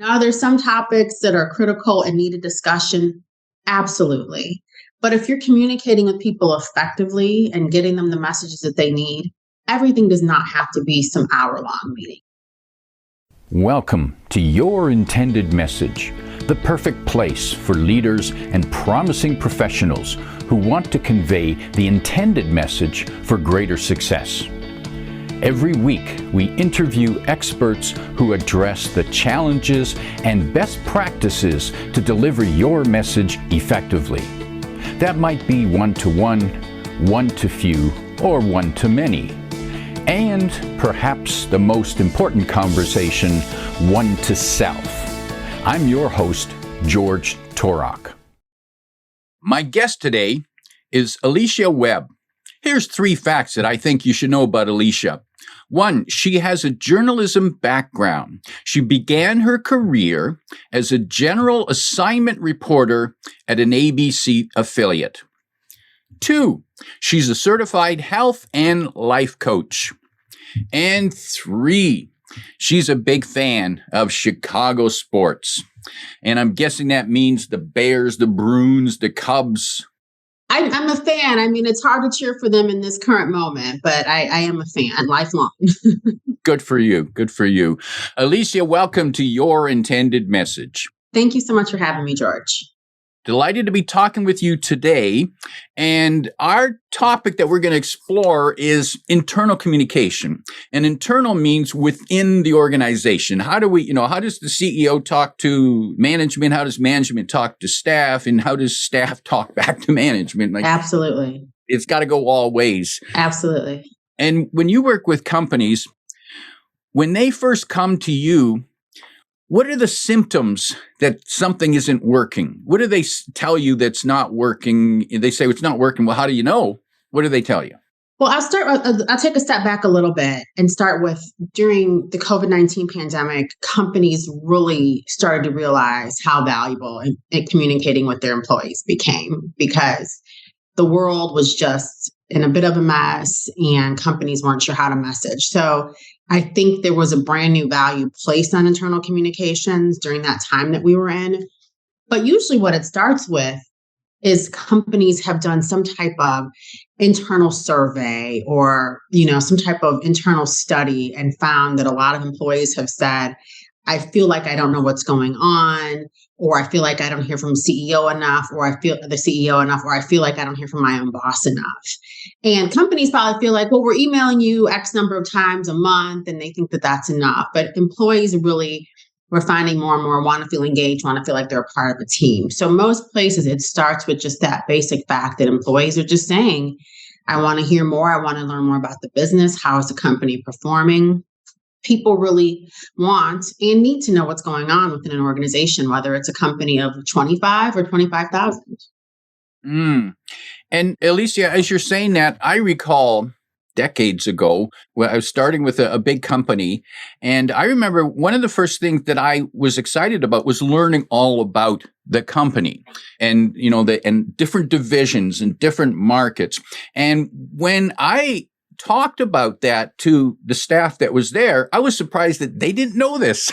Now, there's some topics that are critical and need a discussion. Absolutely. But if you're communicating with people effectively and getting them the messages that they need, everything does not have to be some hour-long meeting. Welcome to Your Intended Message, the perfect place for leaders and promising professionals who want to convey the intended message for greater success. Every week, we interview experts who address the challenges and best practices to deliver your message effectively. That might be one-to-one, one-to-few, or one-to-many. And perhaps the most important conversation, one-to-self. I'm your host, George Torok. My guest today is Alicia Webb. Here's 3 facts that I think you should know about Alicia. 1, she has a journalism background. She began her career as a general assignment reporter at an ABC affiliate. 2, she's a certified health and life coach. And 3, she's a big fan of Chicago sports. And I'm guessing that means the Bears, the Bruins, the Cubs. I'm a fan. I mean, it's hard to cheer for them in this current moment, but I am a fan, lifelong. Good for you. Good for you. Alicia, welcome to Your Intended Message. Thank you so much for having me, George. Delighted to be talking with you today. And our topic that we're going to explore is internal communication. And internal means within the organization. How does the CEO talk to management? How does management talk to staff? And how does staff talk back to management? Absolutely. It's got to go all ways. Absolutely. And when you work with companies, when they first come to you, what are the symptoms that something isn't working? What do they tell you that's not working? They say it's not working. Well, how do you know? What do they tell you? Well, I'll take a step back a little bit and start with during the COVID-19 pandemic, companies really started to realize how valuable in communicating with their employees became, because the world was just in a bit of a mess and companies weren't sure how to message. So I think there was a brand new value placed on internal communications during that time that we were in. But usually what it starts with is companies have done some type of internal survey or, some type of internal study and found that a lot of employees have said, I feel like I don't know what's going on, or I feel like I don't hear from CEO enough, or I feel the CEO enough, or I feel like I don't hear from my own boss enough. And companies probably feel like, well, we're emailing you X number of times a month, and they think that that's enough. But employees really, we're finding more and more want to feel engaged, want to feel like they're a part of a team. So most places, it starts with just that basic fact that employees are just saying, I want to hear more. I want to learn more about the business. How is the company performing? People really want and need to know what's going on within an organization, whether it's a company of 25 or 25,000. And Alicia, as you're saying that, I recall decades ago when I was starting with a big company. And I remember one of the first things that I was excited about was learning all about the company and, and different divisions and different markets. And when I talked about that to the staff that was there, I was surprised that they didn't know this.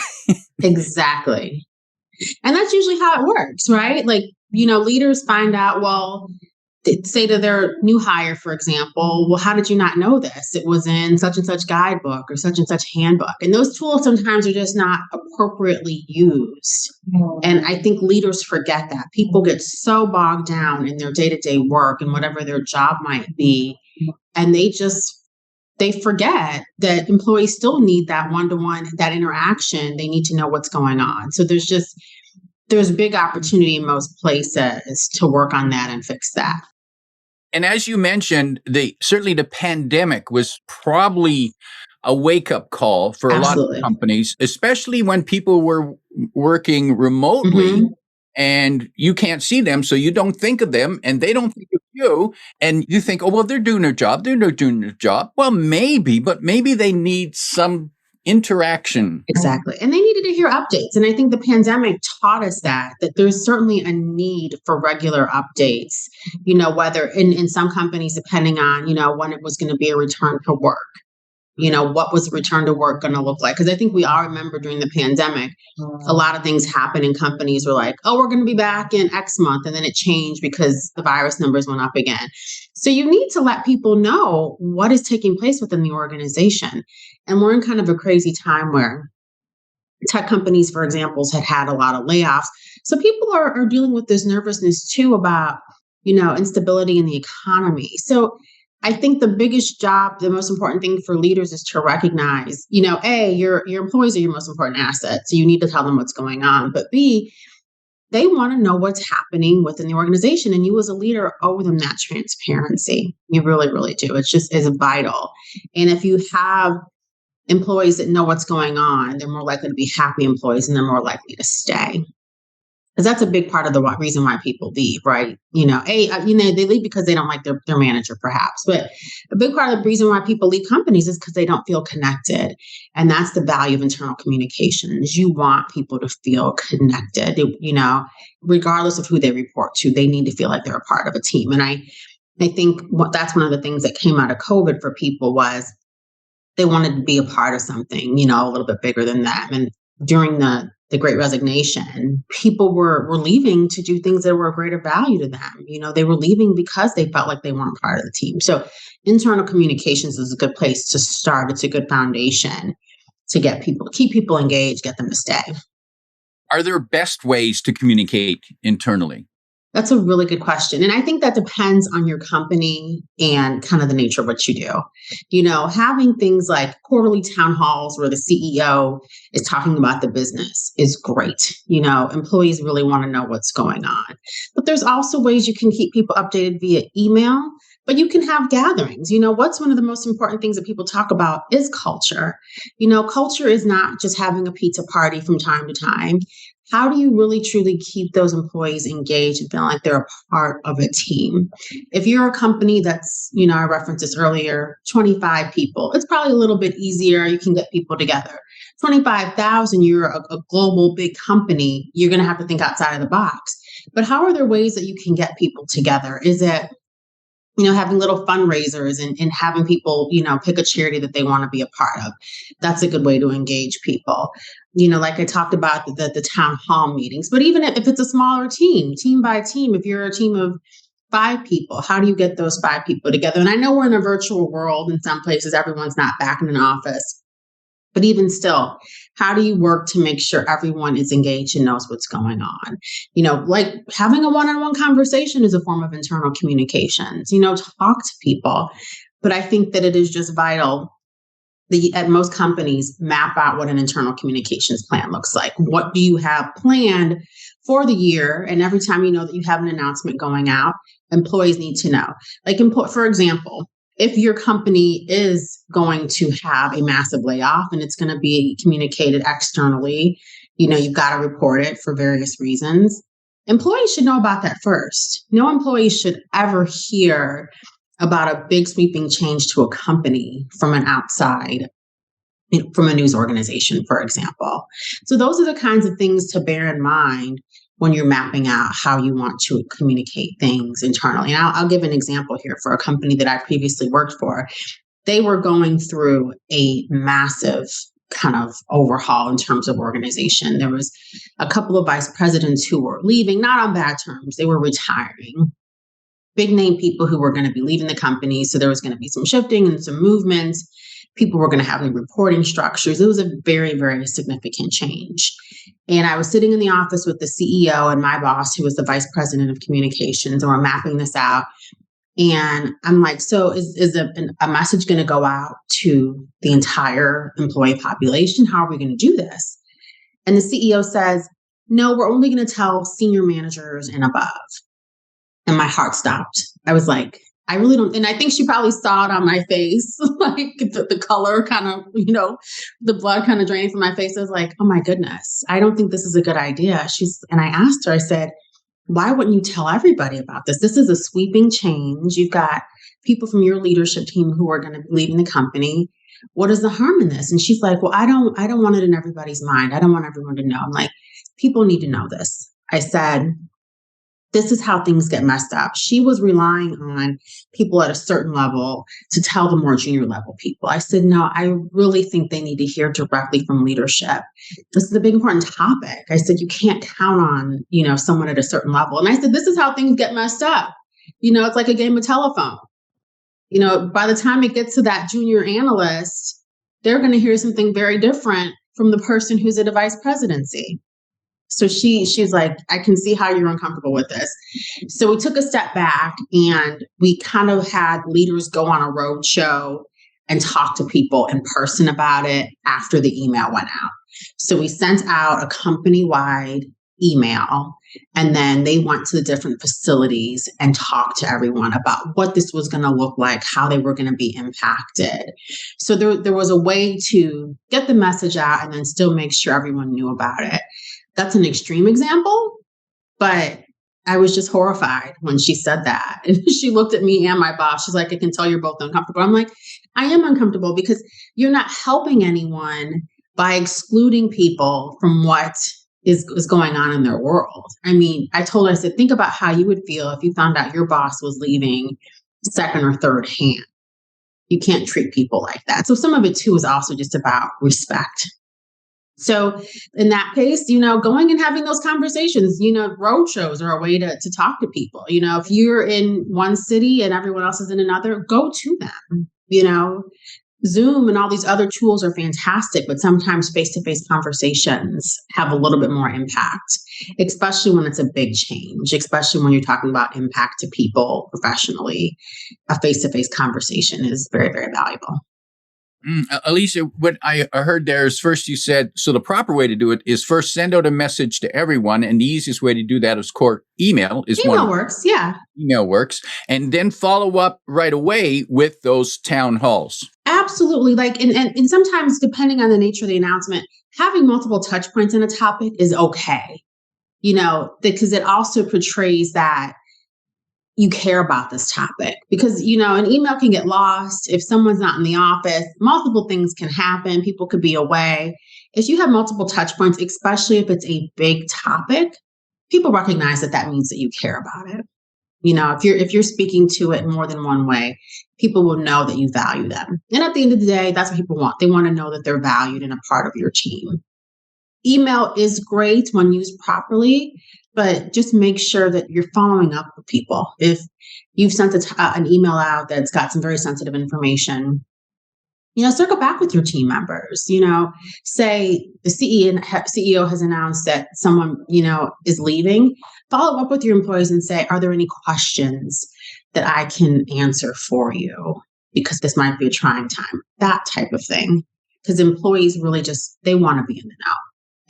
Exactly. And that's usually how it works, right? Leaders find out, say to their new hire, for example, well, how did you not know this? It was in such and such guidebook or such and such handbook. And those tools sometimes are just not appropriately used. And I think leaders forget that. People get so bogged down in their day-to-day work and whatever their job might be. And they forget that employees still need that one-to-one, that interaction. They need to know what's going on. So there's big opportunity in most places to work on that and fix that. And as you mentioned, certainly the pandemic was probably a wake-up call for a lot of companies, especially when people were working remotely and you can't see them, so you don't think of them and they don't think of you. And you think, oh, well, they're doing their job. They're not doing their job. Well, maybe, but maybe they need some interaction. Exactly. And they needed to hear updates. And I think the pandemic taught us that there's certainly a need for regular updates, whether in some companies, depending on, when it was going to be a return to work. What was return to work going to look like? Because I think we all remember during the pandemic, a lot of things happened and companies were like, oh, we're going to be back in X month. And then it changed because the virus numbers went up again. So you need to let people know what is taking place within the organization. And we're in kind of a crazy time where tech companies, for example, had a lot of layoffs. So people are dealing with this nervousness too about, instability in the economy. So I think the biggest job, the most important thing for leaders is to recognize, your employees are your most important asset. So you need to tell them what's going on. But B, they want to know what's happening within the organization. And you as a leader owe them that transparency. You really, really do. It's vital. And if you have employees that know what's going on, they're more likely to be happy employees and they're more likely to stay. Because that's a big part of the reason why people leave, right? They leave because they don't like their manager, perhaps. But a big part of the reason why people leave companies is because they don't feel connected. And that's the value of internal communications. You want people to feel connected, regardless of who they report to. They need to feel like they're a part of a team. And I think that's one of the things that came out of COVID for people was they wanted to be a part of something, a little bit bigger than them. And during the Great Resignation, people were leaving to do things that were of greater value to them. They were leaving because they felt like they weren't part of the team. So internal communications is a good place to start. It's a good foundation to keep people engaged, get them to stay. Are there best ways to communicate internally? That's a really good question. And I think that depends on your company and kind of the nature of what you do. Having things like quarterly town halls where the CEO is talking about the business is great. Employees really want to know what's going on. But there's also ways you can keep people updated via email, but you can have gatherings. What's one of the most important things that people talk about is culture. Culture is not just having a pizza party from time to time. How do you really truly keep those employees engaged and feeling like they're a part of a team? If you're a company that's, I referenced this earlier, 25 people, it's probably a little bit easier. You can get people together. 25,000, you're a global big company. You're going to have to think outside of the box. But how are there ways that you can get people together? Is it having little fundraisers and having people, pick a charity that they want to be a part of? That's a good way to engage people. Like I talked about the town hall meetings, but even if it's a smaller team by team, if you're a team of 5 people, how do you get those 5 people together? And I know we're in a virtual world. In some places, everyone's not back in an office. But even still, how do you work to make sure everyone is engaged and knows what's going on? Like having a one-on-one conversation is a form of internal communications, talk to people. But I think that it is just vital that at most companies map out what an internal communications plan looks like. What do you have planned for the year? And every time you know that you have an announcement going out, employees need to know. Like, for example, if your company is going to have a massive layoff and it's going to be communicated externally, you've got to report it for various reasons. Employees should know about that first. No employee should ever hear about a big sweeping change to a company from an outside, from a news organization, for example. So those are the kinds of things to bear in mind when you're mapping out how you want to communicate things internally. And I'll give an example here for a company that I previously worked for. They were going through a massive kind of overhaul in terms of organization. There was a couple of vice presidents who were leaving, not on bad terms. They were retiring. Big name people who were going to be leaving the company. So there was going to be some shifting and some movements. People were going to have new reporting structures. It was a very, very significant change. And I was sitting in the office with the CEO and my boss, who was the vice president of communications, and we're mapping this out. And I'm like, so is a message going to go out to the entire employee population? How are we going to do this? And the CEO says, no, we're only going to tell senior managers and above. And my heart stopped. I was like, I really don't. And I think she probably saw it on my face, like the color kind of, the blood kind of draining from my face. I was like, oh my goodness, I don't think this is a good idea. And I asked her, I said, why wouldn't you tell everybody about this? This is a sweeping change. You've got people from your leadership team who are going to be leaving the company. What is the harm in this? And she's like, well, I don't want it in everybody's mind. I don't want everyone to know. I'm like, people need to know this. I said, this is how things get messed up. She was relying on people at a certain level to tell the more junior level people. I said, no, I really think they need to hear directly from leadership. This is a big important topic. I said, you can't count on, someone at a certain level. And I said, this is how things get messed up. It's like a game of telephone. By the time it gets to that junior analyst, they're going to hear something very different from the person who's at a vice presidency. So she's like, I can see how you're uncomfortable with this. So we took a step back and we kind of had leaders go on a road show and talk to people in person about it after the email went out. So we sent out a company-wide email, and then they went to the different facilities and talked to everyone about what this was going to look like, how they were going to be impacted. So there was a way to get the message out and then still make sure everyone knew about it. That's an extreme example, but I was just horrified when she said that. And she looked at me and my boss. She's like, I can tell you're both uncomfortable. I'm like, I am uncomfortable because you're not helping anyone by excluding people from what is going on in their world. I mean, I told her, I said, think about how you would feel if you found out your boss was leaving second or third hand. You can't treat people like that. So some of it too is also just about respect. So in that case, going and having those conversations, road shows are a way to talk to people. If you're in one city and everyone else is in another, go to them. Zoom and all these other tools are fantastic, but sometimes face-to-face conversations have a little bit more impact, especially when it's a big change, especially when you're talking about impact to people professionally. A face-to-face conversation is very, very valuable. Alicia, what I heard there is first you said, so the proper way to do it is first send out a message to everyone. And the easiest way to do that is email. Email works, yeah. Email works. And then follow up right away with those town halls. Absolutely. And sometimes depending on the nature of the announcement, having multiple touch points in a topic is okay, because it also portrays that you care about this topic because, an email can get lost. If someone's not in the office, multiple things can happen. People could be away. If you have multiple touch points, especially if it's a big topic, people recognize that means that you care about it. If you're speaking to it more than one way, people will know that you value them. And at the end of the day, that's what people want. They want to know that they're valued and a part of your team. Email is great when used properly, but just make sure that you're following up with people. If you've sent an email out that's got some very sensitive information, circle back with your team members. Say the CEO has announced that someone, is leaving. Follow up with your employees and say, are there any questions that I can answer for you? Because this might be a trying time, that type of thing. Because employees really they want to be in the know.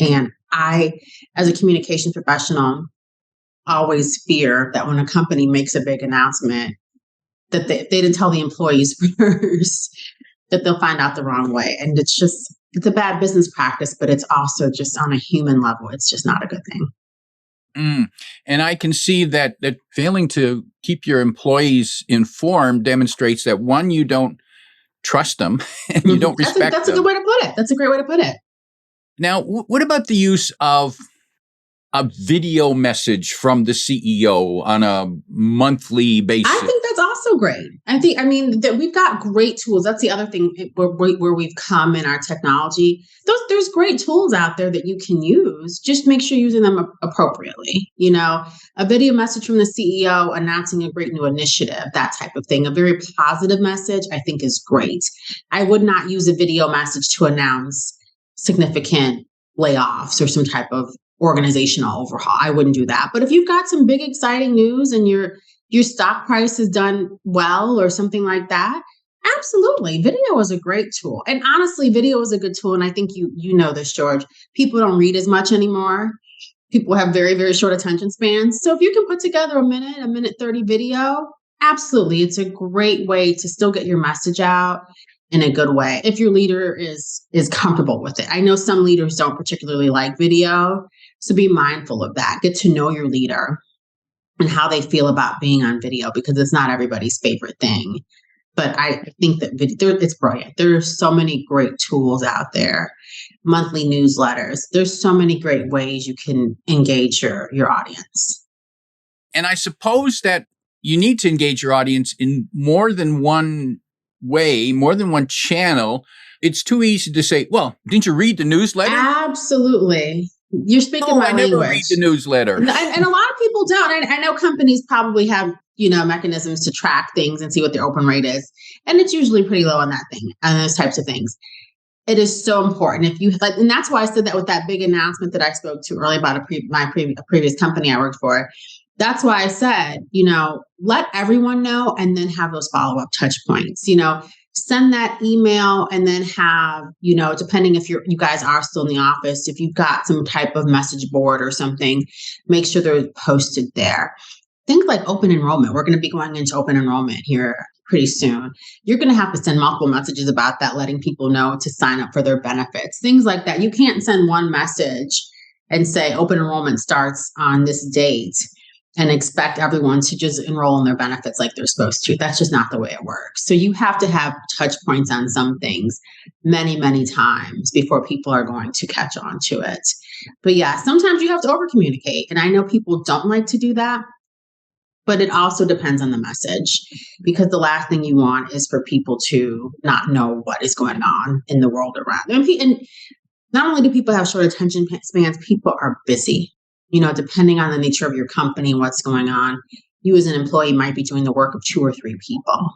And I, as a communications professional, always fear that when a company makes a big announcement, that they didn't tell the employees first, that they'll find out the wrong way. And it's a bad business practice, but it's also just on a human level, it's just not a good thing. And I can see that failing to keep your employees informed demonstrates that, one, you don't trust them and you don't respect them. That's a good way to put it. That's a great way to put it. Now, what about the use of a video message from the CEO on a monthly basis? I think that's also great. That we've got great tools. That's the other thing where we've come in our technology. There's great tools out there that you can use. Just make sure you're using them appropriately. A video message from the CEO announcing a great new initiative, that type of thing. A very positive message, I think, is great. I would not use a video message to announce significant layoffs or some type of organizational overhaul. I wouldn't do that. But if you've got some big exciting news and your stock price has done well or something like that, absolutely. Video is a great tool. And honestly, video is a good tool. And I think you know this, George. People don't read as much anymore. People have very, very short attention spans. So if you can put together a minute 30 video, absolutely. It's a great way to still get your message out in a good way, if your leader is comfortable with it. I know some leaders don't particularly like video, so be mindful of that. Get to know your leader and how they feel about being on video, because it's not everybody's favorite thing. But I think that it's brilliant. There are so many great tools out there, monthly newsletters. There's so many great ways you can engage your audience. And I suppose that you need to engage your audience in more than one way, more than one channel. It's too easy to say, well, didn't you read the newsletter? Absolutely. You're speaking my I never language. read the newsletter. And a lot of people don't. I know companies probably have, mechanisms to track things and see what their open rate is. And it's usually pretty low on that thing, on those types of things. It is so important. If you and that's why I said that with that big announcement that I spoke to earlier about a previous company I worked for. That's why I said, let everyone know and then have those follow-up touch points, send that email and then have, depending if you guys are still in the office, if you've got some type of message board or something, make sure they're posted there. Think like open enrollment. We're going to be going into open enrollment here pretty soon. You're going to have to send multiple messages about that, letting people know to sign up for their benefits, things like that. You can't send one message and say open enrollment starts on this date and expect everyone to just enroll in their benefits like they're supposed to. That's just not the way it works. So you have to have touch points on some things many, many times before people are going to catch on to it. But yeah, sometimes you have to over communicate. And I know people don't like to do that, but it also depends on the message, because the last thing you want is for people to not know what is going on in the world around them. And not only do people have short attention spans, people are busy. Depending on the nature of your company, what's going on, you as an employee might be doing the work of 2 or 3 people.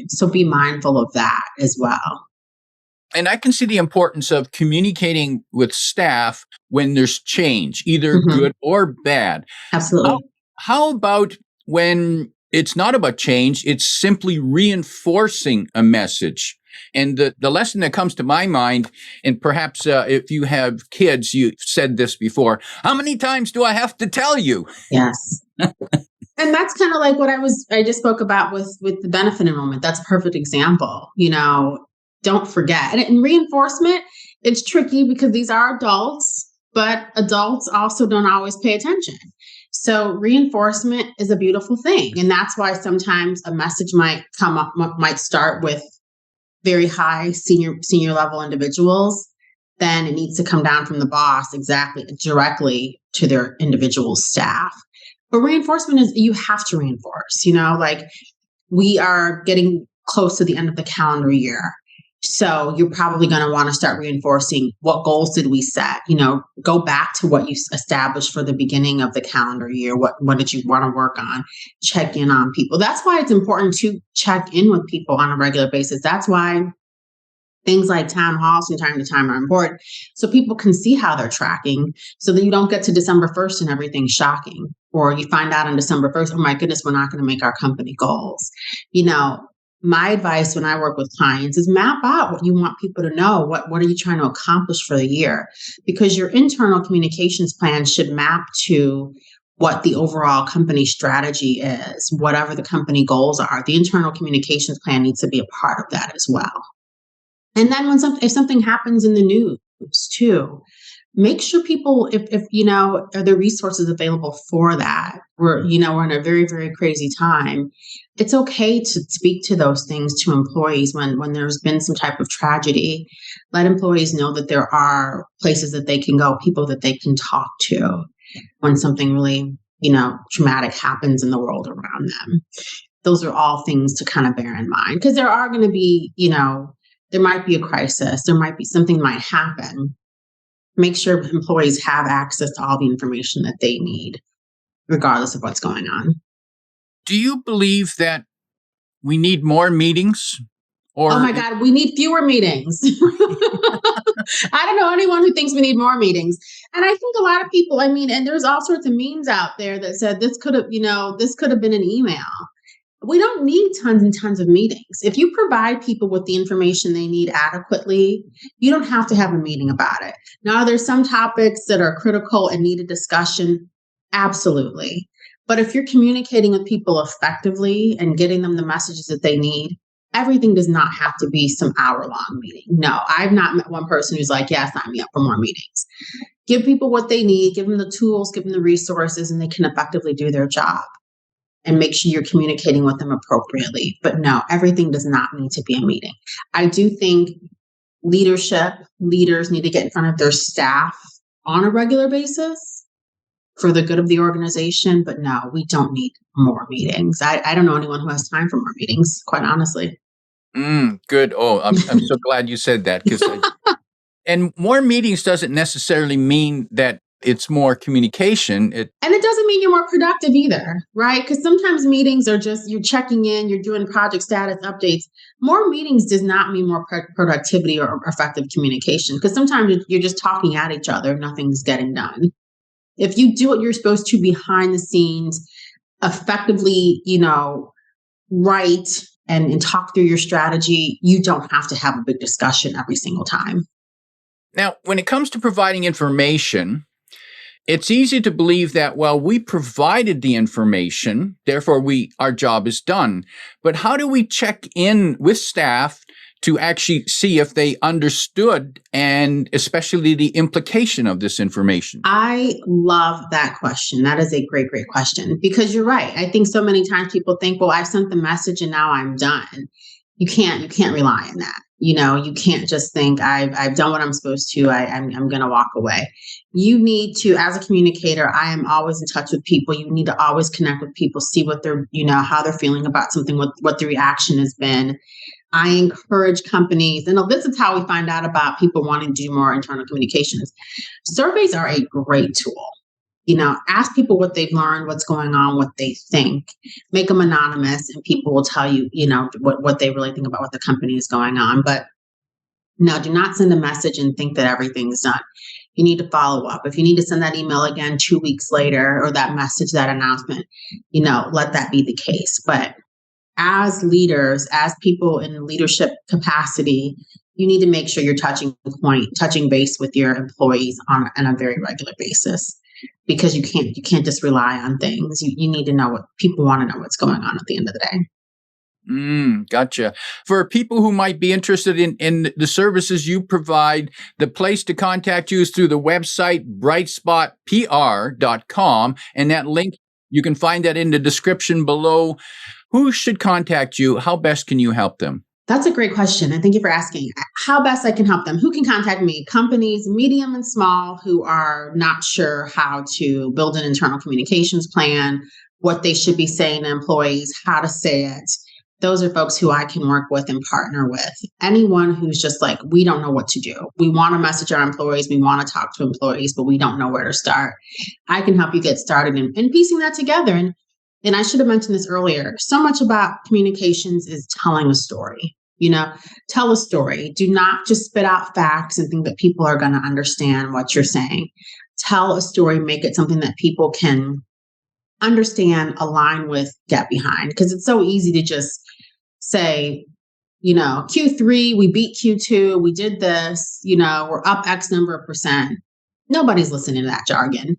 So be mindful of that as well. And I can see the importance of communicating with staff when there's change, either good or bad. Absolutely. How about when it's not about change, it's simply reinforcing a message? And the lesson that comes to my mind, and perhaps if you have kids, you've said this before, how many times do I have to tell you? Yes. And that's kind of like what I just spoke about with the benefit enrollment. That's a perfect example. Don't forget. And in reinforcement, it's tricky because these are adults, but adults also don't always pay attention. So reinforcement is a beautiful thing. And that's why sometimes a message might start with very high senior level individuals. Then it needs to come down from the boss directly to their individual staff. But reinforcement is, you have to reinforce, like we are getting close to the end of the calendar year. So you're probably going to want to start reinforcing what goals did we set, go back to what you established for the beginning of the calendar year. What did you want to work on? Check in on people. That's why it's important to check in with people on a regular basis. That's why things like town halls from time to time are important. So people can see how they're tracking, so that you don't get to December 1st and everything's shocking. Or you find out on December 1st, oh my goodness, we're not going to make our company goals. My advice when I work with clients is map out what you want people to know. What are you trying to accomplish for the year? Because your internal communications plan should map to what the overall company strategy is, whatever the company goals are. The internal communications plan needs to be a part of that as well. And then if something happens in the news too, make sure people, if are there resources available for that? We're in a very, very crazy time. It's okay to speak to those things to employees when there's been some type of tragedy. Let employees know that there are places that they can go, people that they can talk to when something really, traumatic happens in the world around them. Those are all things to kind of bear in mind, because there are going to be, there might be a crisis, there might be something might happen. Make sure employees have access to all the information that they need, regardless of what's going on. Do you believe that we need more meetings? Or oh my God, we need fewer meetings. I don't know anyone who thinks we need more meetings. And I think a lot of people, and there's all sorts of memes out there that said this could have been an email. We don't need tons and tons of meetings. If you provide people with the information they need adequately, you don't have to have a meeting about it. Now, there's some topics that are critical and need a discussion. Absolutely. But if you're communicating with people effectively and getting them the messages that they need, everything does not have to be some hour-long meeting. No, I've not met one person who's like, yeah, sign me up for more meetings. Give people what they need, give them the tools, give them the resources, and they can effectively do their job. And make sure you're communicating with them appropriately. But no, everything does not need to be a meeting. I do think leaders need to get in front of their staff on a regular basis, for the good of the organization. But no, we don't need more meetings. I don't know anyone who has time for more meetings, quite honestly. Good. Oh, I'm so glad you said that, because and more meetings doesn't necessarily mean that it's more communication. And it doesn't mean you're more productive either, right? Because sometimes meetings are just you're checking in, you're doing project status updates. More meetings does not mean more productivity or effective communication, because sometimes you're just talking at each other, nothing's getting done. If you do what you're supposed to behind the scenes, effectively, write and talk through your strategy, you don't have to have a big discussion every single time. Now, when it comes to providing information, it's easy to believe that, well, we provided the information, therefore our job is done. But how do we check in with staff to actually see if they understood, and especially the implication of this information? I love that question. That is a great, great question, because you're right. I think so many times people think, well, I've sent the message and now I'm done. You can't rely on that. You can't just think I've done what I'm supposed to. I'm going to walk away. You need to, as a communicator, I am always in touch with people. You need to always connect with people, see what they're, how they're feeling about something, what the reaction has been. I encourage companies, and this is how we find out about people wanting to do more internal communications. Surveys are a great tool. Ask people what they've learned, what's going on, what they think. Make them anonymous, and people will tell you, what they really think about what the company is going on. But no, do not send a message and think that everything's done. You need to follow up. If you need to send that email again 2 weeks later, or that message, that announcement, let that be the case. But as leaders, as people in leadership capacity, you need to make sure you're touching base with your employees on a very regular basis, because you can't just rely on things. You need to know what people want to know, what's going on at the end of the day. Gotcha. For people who might be interested in the services you provide, the place to contact you is through the website brightspotpr.com, and that link, you can find that in the description below. Who should contact you? How best can you help them? That's a great question. And thank you for asking. How best I can help them? Who can contact me? Companies, medium and small, who are not sure how to build an internal communications plan, what they should be saying to employees, how to say it. Those are folks who I can work with and partner with. Anyone who's just like, we don't know what to do. We want to message our employees. We want to talk to employees, but we don't know where to start. I can help you get started in piecing that together. And I should have mentioned this earlier. So much about communications is telling a story. Tell a story. Do not just spit out facts and think that people are going to understand what you're saying. Tell a story, make it something that people can understand, align with, get behind. Because it's so easy to just say, Q3, we beat Q2, we did this, we're up X number of percent. Nobody's listening to that jargon.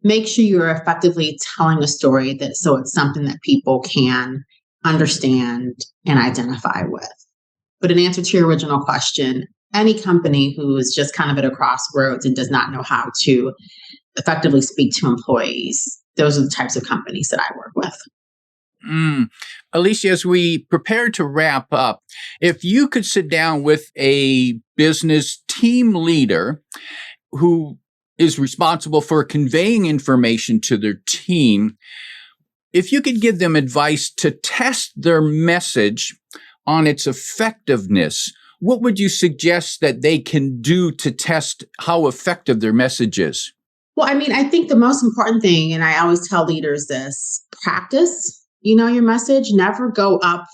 Make sure you're effectively telling a story so it's something that people can understand and identify with. But in answer to your original question, any company who is just kind of at a crossroads and does not know how to effectively speak to employees, those are the types of companies that I work with. Alicia, as we prepare to wrap up, if you could sit down with a business team leader who is responsible for conveying information to their team, if you could give them advice to test their message on its effectiveness, what would you suggest that they can do to test how effective their message is? Well, I think the most important thing, and I always tell leaders this, practice, your message. Never go up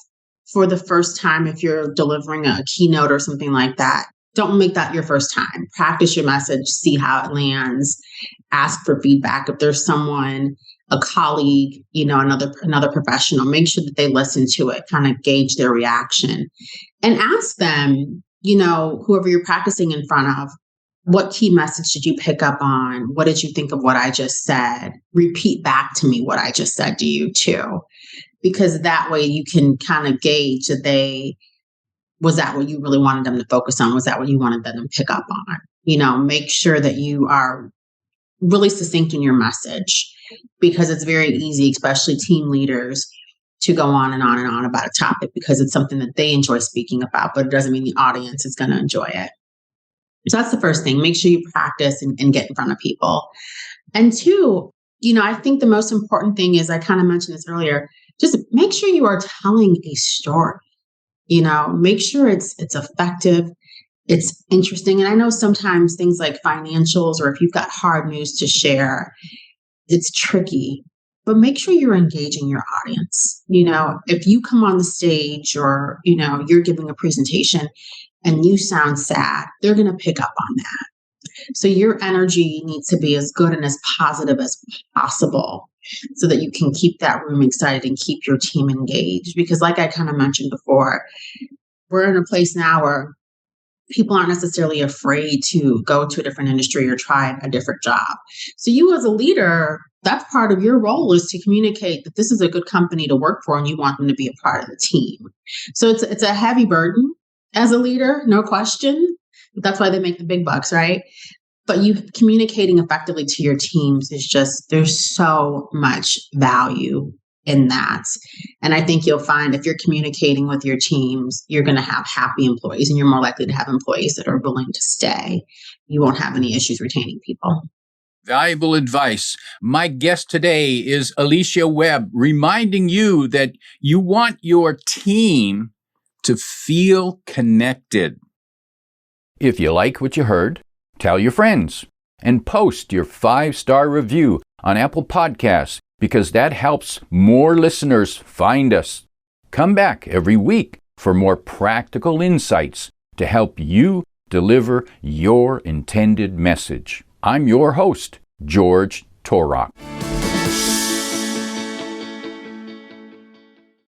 for the first time if you're delivering a keynote or something like that. Don't make that your first time. Practice your message, see how it lands, ask for feedback. If there's someone, a colleague, another professional, make sure that they listen to it, kind of gauge their reaction, and ask them, whoever you're practicing in front of, what key message did you pick up on? What did you think of what I just said? Repeat back to me what I just said to you too, because that way you can kind of gauge that was that what you really wanted them to focus on? Was that what you wanted them to pick up on? Make sure that you are really succinct in your message, because it's very easy, especially team leaders, to go on and on and on about a topic because it's something that they enjoy speaking about, but it doesn't mean the audience is going to enjoy it. So that's the first thing. Make sure you practice and get in front of people. And two, I think the most important thing is, I kind of mentioned this earlier, just make sure you are telling a story. Make sure it's effective, it's interesting. And I know sometimes things like financials, or if you've got hard news to share, it's tricky, but make sure you're engaging your audience. If you come on the stage, or, you're giving a presentation and you sound sad, they're going to pick up on that. So your energy needs to be as good and as positive as possible, so that you can keep that room excited and keep your team engaged. Because like I kind of mentioned before, we're in a place now where people aren't necessarily afraid to go to a different industry or try a different job. So you as a leader, that's part of your role, is to communicate that this is a good company to work for and you want them to be a part of the team. So it's a heavy burden as a leader, no question. That's why they make the big bucks, right? But you communicating effectively to your teams is just, there's so much value in that. And I think you'll find, if you're communicating with your teams, you're going to have happy employees, and you're more likely to have employees that are willing to stay. You won't have any issues retaining people. Valuable advice. My guest today is Alicia Webb, reminding you that you want your team to feel connected. If you like what you heard, tell your friends and post your 5-star review on Apple Podcasts, because that helps more listeners find us. Come back every week for more practical insights to help you deliver your intended message. I'm your host, George Torok.